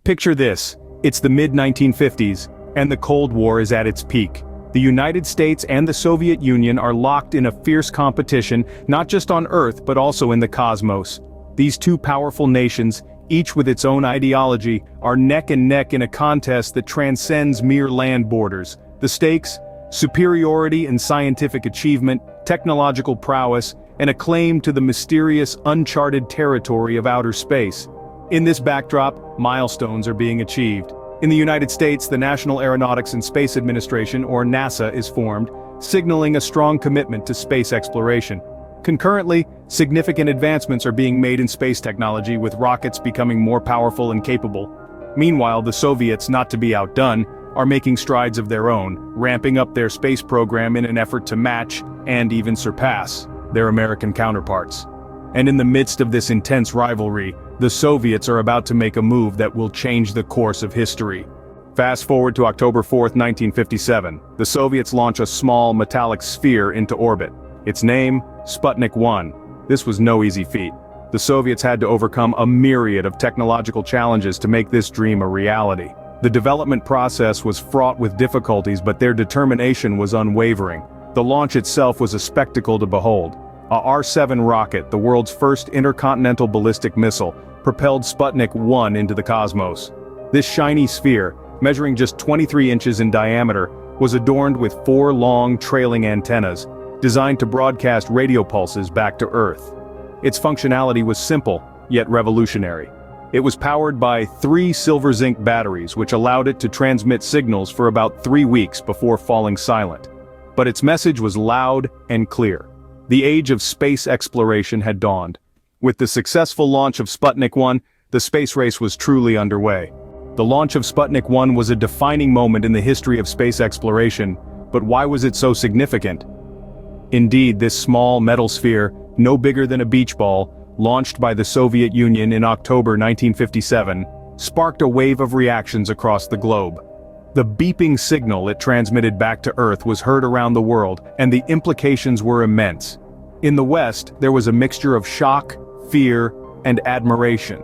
Picture this, it's the mid-1950s, and the Cold War is at its peak. The United States and the Soviet Union are locked in a fierce competition, not just on Earth but also in the cosmos. These two powerful nations, each with its own ideology, are neck and neck in a contest that transcends mere land borders. The stakes? Superiority in scientific achievement, technological prowess, and a claim to the mysterious, uncharted territory of outer space. In this backdrop, milestones are being achieved. In the United States, the National Aeronautics and Space Administration, or NASA, is formed, signaling a strong commitment to space exploration. Concurrently, significant advancements are being made in space technology, with rockets becoming more powerful and capable. Meanwhile, the Soviets, not to be outdone, are making strides of their own, ramping up their space program in an effort to match, and even surpass, their American counterparts. And in the midst of this intense rivalry, the Soviets are about to make a move that will change the course of history. Fast forward to October 4, 1957, the Soviets launch a small metallic sphere into orbit. Its name, Sputnik 1. This was no easy feat. The Soviets had to overcome a myriad of technological challenges to make this dream a reality. The development process was fraught with difficulties, but their determination was unwavering. The launch itself was a spectacle to behold. A R-7 rocket, the world's first intercontinental ballistic missile, propelled Sputnik 1 into the cosmos. This shiny sphere, measuring just 23 inches in diameter, was adorned with 4 long, trailing antennas, designed to broadcast radio pulses back to Earth. Its functionality was simple, yet revolutionary. It was powered by 3 silver zinc batteries, which allowed it to transmit signals for about 3 weeks before falling silent. But its message was loud and clear. The age of space exploration had dawned. With the successful launch of Sputnik 1, the space race was truly underway. The launch of Sputnik 1 was a defining moment in the history of space exploration, but why was it so significant? Indeed, this small metal sphere, no bigger than a beach ball, launched by the Soviet Union in October 1957, sparked a wave of reactions across the globe. The beeping signal it transmitted back to Earth was heard around the world, and the implications were immense. In the West, there was a mixture of shock, fear, and admiration.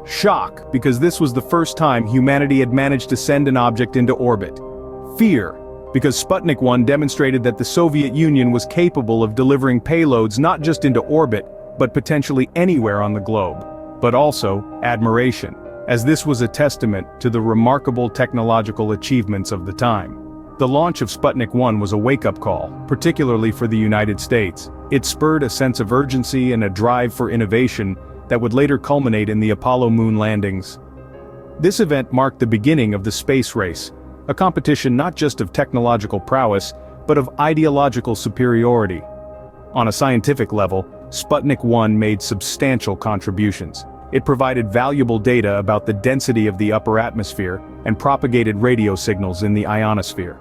Shock, because this was the first time humanity had managed to send an object into orbit. Fear, because Sputnik 1 demonstrated that the Soviet Union was capable of delivering payloads not just into orbit, but potentially anywhere on the globe. But also, admiration, as this was a testament to the remarkable technological achievements of the time. The launch of Sputnik 1 was a wake-up call, particularly for the United States. It spurred a sense of urgency and a drive for innovation that would later culminate in the Apollo moon landings. This event marked the beginning of the space race, a competition not just of technological prowess, but of ideological superiority. On a scientific level, Sputnik 1 made substantial contributions. It provided valuable data about the density of the upper atmosphere and propagated radio signals in the ionosphere.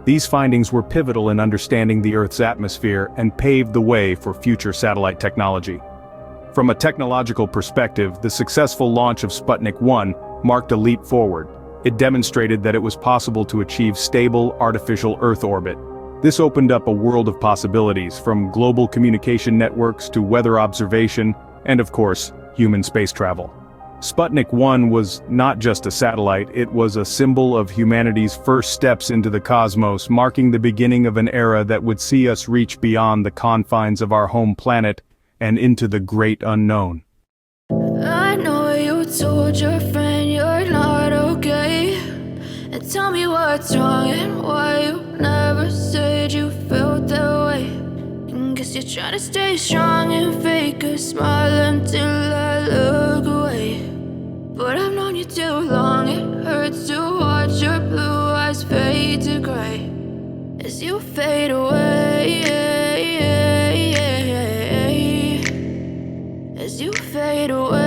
These findings were pivotal in understanding the Earth's atmosphere and paved the way for future satellite technology. From a technological perspective, the successful launch of Sputnik 1 marked a leap forward. It demonstrated that it was possible to achieve stable, artificial Earth orbit. This opened up a world of possibilities, from global communication networks to weather observation, and of course, human space travel. Sputnik 1 was not just a satellite, it was a symbol of humanity's first steps into the cosmos, marking the beginning of an era that would see us reach beyond the confines of our home planet and into the great unknown. I know you told your friend you're not okay, and tell me what's wrong and why you never said you felt that way. And guess you're trying to stay strong and fake a smile until I look away. But I've known you too long, it hurts to watch your blue eyes fade to gray as you fade away, as you fade away.